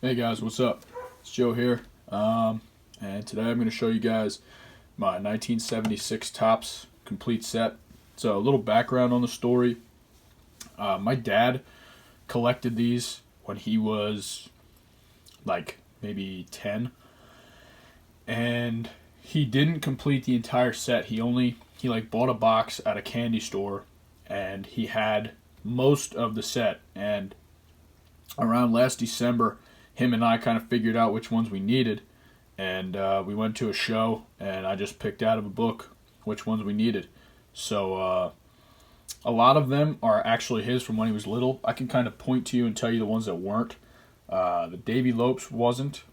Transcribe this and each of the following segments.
Hey guys, what's up? It's Joe here, and today I'm going to show you guys my 1976 Topps complete set. So a little background on the story. My dad collected these when he was like maybe 10, and he didn't complete the entire set. He like bought a box at a candy store, and he had most of the set. And around last December, him and I kind of figured out which ones we needed, and we went to a show, and I just picked out of a book which ones we needed. So a lot of them are actually his from when he was little. I can kind of point to you and tell you the ones that weren't. The Davy Lopes wasn't,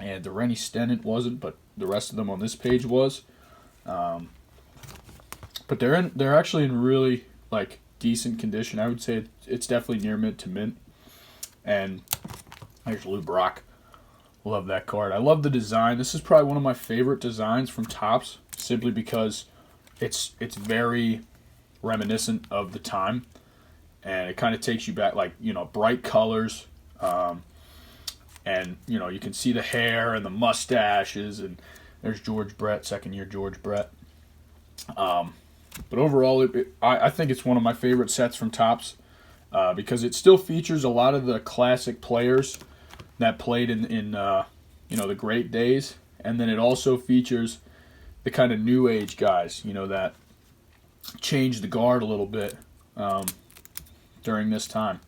and the Rennie Stennett wasn't, but the rest of them on this page was. But they're actually in really like decent condition. I would say it's definitely near mint to mint. And there's Lou Brock. Love that card. I love the design. This is probably one of my favorite designs from Topps, simply because it's very reminiscent of the time, and it kind of takes you back, like, bright colors, and you can see the hair and the mustaches, and there's George Brett, second year George Brett. But overall, I think it's one of my favorite sets from Topps. Because it still features a lot of the classic players that played in the great days, and then it also features the kind of new age guys, that changed the guard a little bit during this time.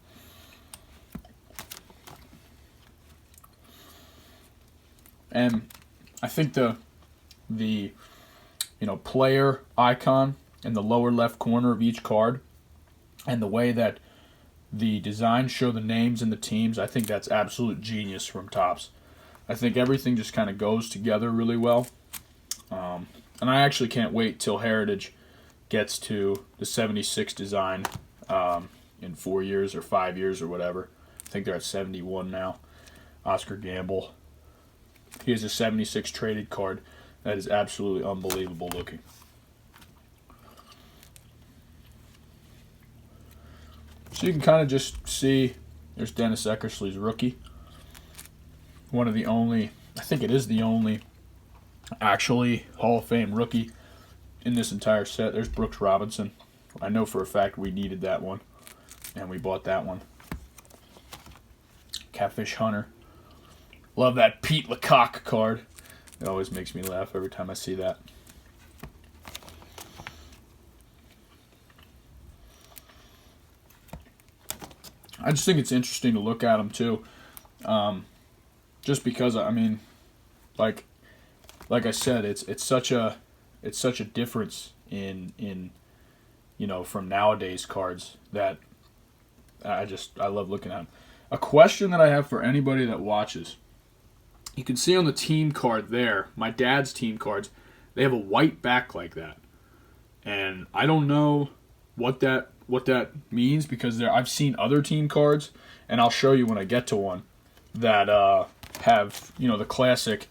And I think the player icon in the lower left corner of each card, and the way that the designs show the names and the teams, I think that's absolute genius from Topps. I think everything just kind of goes together really well. And I actually can't wait till Heritage gets to the 76 design in 4 years or 5 years or whatever. I think they're at 71 now. Oscar Gamble. He has a 76 traded card that is absolutely unbelievable looking. So you can kind of just see there's Dennis Eckersley's rookie. One of the only, I think it is the only actually Hall of Fame rookie in this entire set. There's Brooks Robinson. I know for a fact we needed that one, and we bought that one. Catfish Hunter. Love that Pete Lecoq card. It always makes me laugh every time I see that. I just think it's interesting to look at them too, just because like I said, it's such a difference in from nowadays cards that I love looking at them. A question that I have for anybody that watches, you can see on the team card there, my dad's team cards, they have a white back like that, and I don't know what that means, because I've seen other team cards, and I'll show you when I get to one, that have the classic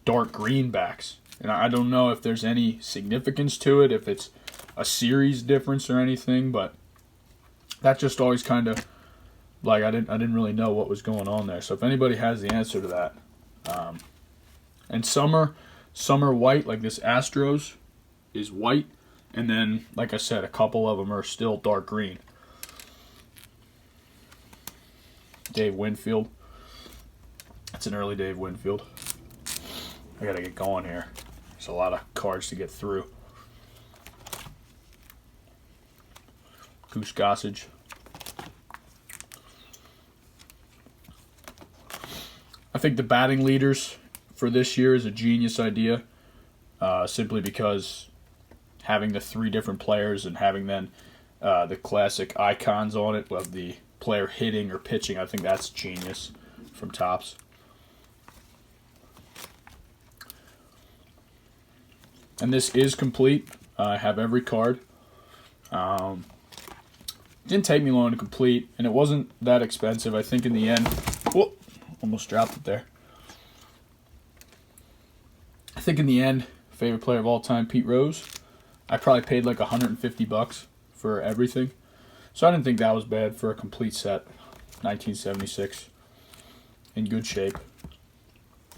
dark green backs, and I don't know if there's any significance to it, if it's a series difference or anything, but that just always kind of like I didn't really know what was going on there. So if anybody has the answer to that, and some are white, like this Astros is white. And then, like I said, a couple of them are still dark green. Dave Winfield. That's an early Dave Winfield. I gotta get going here. There's a lot of cards to get through. Goose Gossage. I think the batting leaders for this year is a genius idea, simply because having the three different players and having then the classic icons on it of the player hitting or pitching, I think that's genius from Topps. And this is complete. I have every card. Didn't take me long to complete, and it wasn't that expensive. I think in the end, whoop, almost dropped it there. I think in the end, favorite player of all time, Pete Rose. I probably paid like $150 for everything. So I didn't think that was bad for a complete set. 1976. in good shape.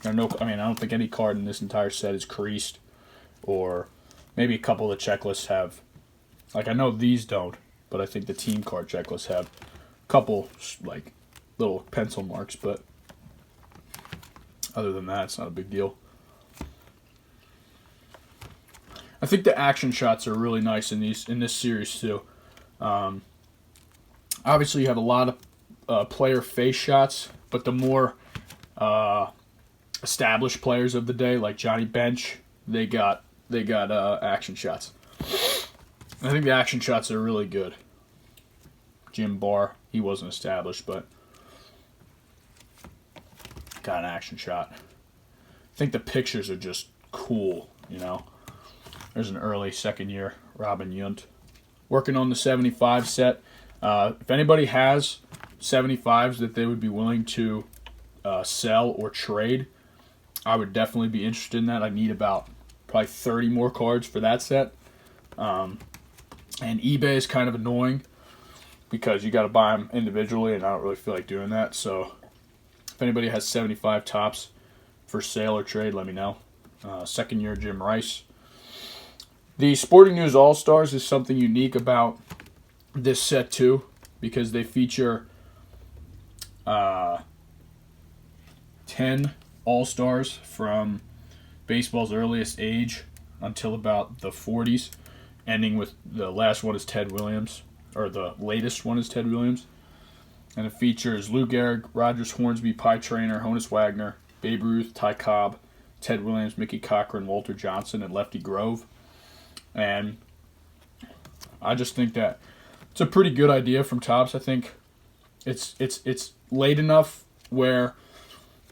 I don't think any card in this entire set is creased, or maybe a couple of the checklists have. Like, I know these don't, but I think the team card checklists have a couple, like, little pencil marks, but other than that, it's not a big deal. I think the action shots are really nice in this series too. Obviously, you have a lot of player face shots, but the more established players of the day, like Johnny Bench, they got action shots. I think the action shots are really good. Jim Barr, he wasn't established, but got an action shot. I think the pictures are just cool, you know. There's an early second-year Robin Yount. Working on the 75 set. If anybody has 75s that they would be willing to sell or trade, I would definitely be interested in that. I need about probably 30 more cards for that set. And eBay is kind of annoying because you got to buy them individually, and I don't really feel like doing that. So if anybody has 75 tops for sale or trade, let me know. Second-year Jim Rice. The Sporting News All-Stars is something unique about this set too, because they feature 10 All-Stars from baseball's earliest age until about the 40s, ending with the last one is Ted Williams, or the latest one is Ted Williams. And it features Lou Gehrig, Rogers Hornsby, Pie Traynor, Honus Wagner, Babe Ruth, Ty Cobb, Ted Williams, Mickey Cochran, Walter Johnson, and Lefty Grove. And I just think that it's a pretty good idea from Topps. I think it's late enough where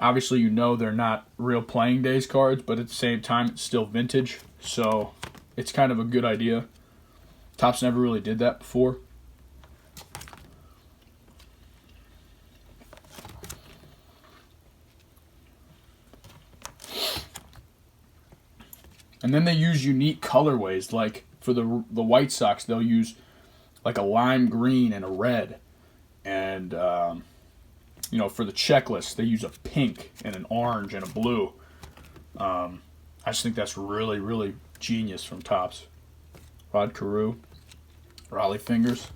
obviously you know they're not real playing days cards, but at the same time it's still vintage. So it's kind of a good idea. Topps never really did that before. And then they use unique colorways, like for the White Sox, they'll use like a lime green and a red. And, for the checklist, they use a pink and an orange and a blue. I just think that's really, really genius from Topps. Rod Carew, Raleigh Fingers.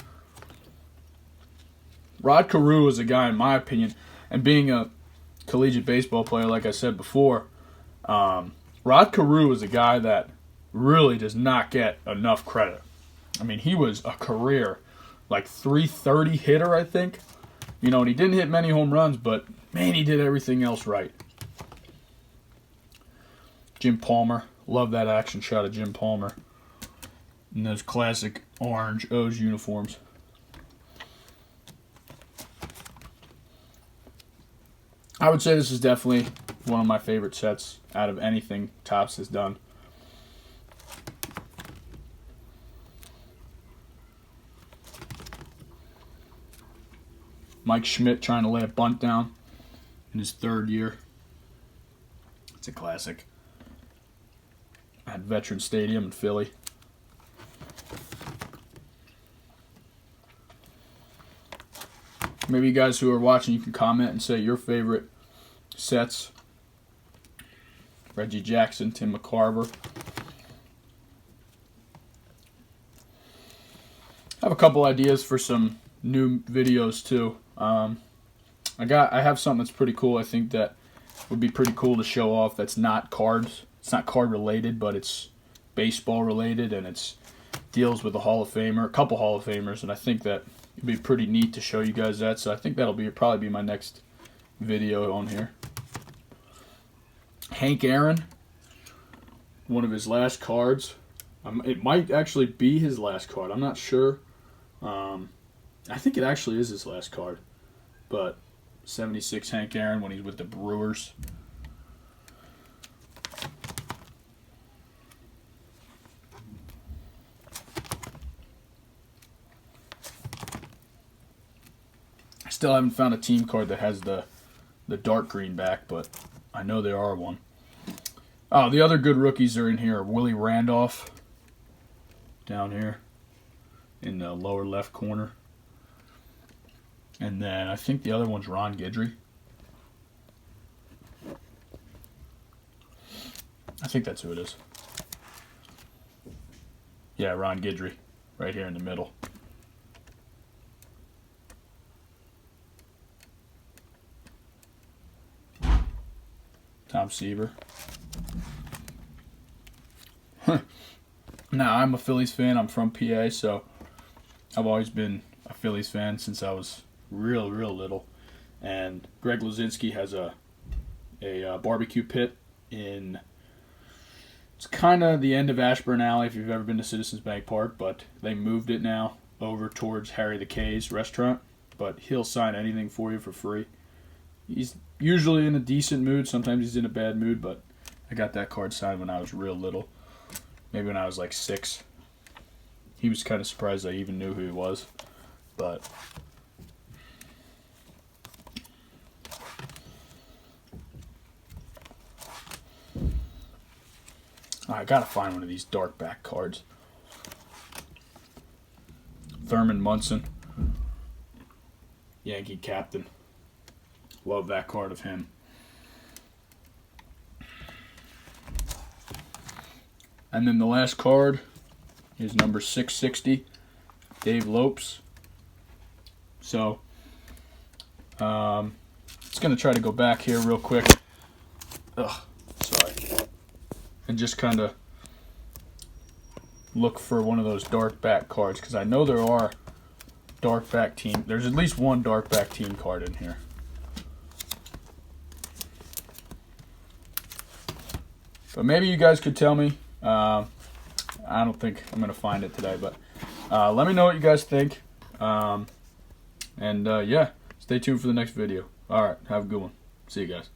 Rod Carew is a guy, in my opinion, and being a collegiate baseball player, like I said before, Rod Carew is a guy that really does not get enough credit. I mean, he was a career, like 330 hitter, I think. And he didn't hit many home runs, but, man, he did everything else right. Jim Palmer. Love that action shot of Jim Palmer in those classic orange O's uniforms. I would say this is definitely one of my favorite sets out of anything Topps has done. Mike Schmidt trying to lay a bunt down in his third year. It's a classic. At Veteran Stadium in Philly. Maybe you guys who are watching, you can comment and say your favorite sets. Reggie Jackson, Tim McCarver. I have a couple ideas for some new videos too. I have something that's pretty cool. I think that would be pretty cool to show off. That's not cards. It's not card related, but it's baseball related, and it's deals with a Hall of Famer, a couple Hall of Famers, and I think that it'd be pretty neat to show you guys that. So I think that'll probably be my next video on here. Hank Aaron, one of his last cards. It might actually be his last card. I'm not sure. I think it actually is his last card. But 76 Hank Aaron when he's with the Brewers. I still haven't found a team card that has the dark green back, but I know there are one. Oh, the other good rookies are in here. Willie Randolph down here in the lower left corner. And then I think the other one's Ron Guidry. I think that's who it is. Yeah, Ron Guidry, right here in the middle. Tom Seaver. Now, I'm a Phillies fan. I'm from PA, so I've always been a Phillies fan since I was real little. And Greg Luzinski has a barbecue pit in, it's kind of the end of Ashburn Alley if you've ever been to Citizens Bank Park, but they moved it now over towards Harry the K's restaurant. But he'll sign anything for you for free. He's usually in a decent mood. Sometimes he's in a bad mood, but I got that card signed when I was real little. Maybe when I was like 6. He was kind of surprised I even knew who he was. But I gotta find one of these dark back cards. Thurman Munson, Yankee captain. Love that card of him. And then the last card is number 660, Dave Lopes. So, it's going to try to go back here real quick. Sorry. And just kind of look for one of those dark back cards, because I know there are dark back team. There's at least one dark back team card in here. But maybe you guys could tell me. I don't think I'm going to find it today, but let me know what you guys think. Yeah, stay tuned for the next video. All right, have a good one. See you guys.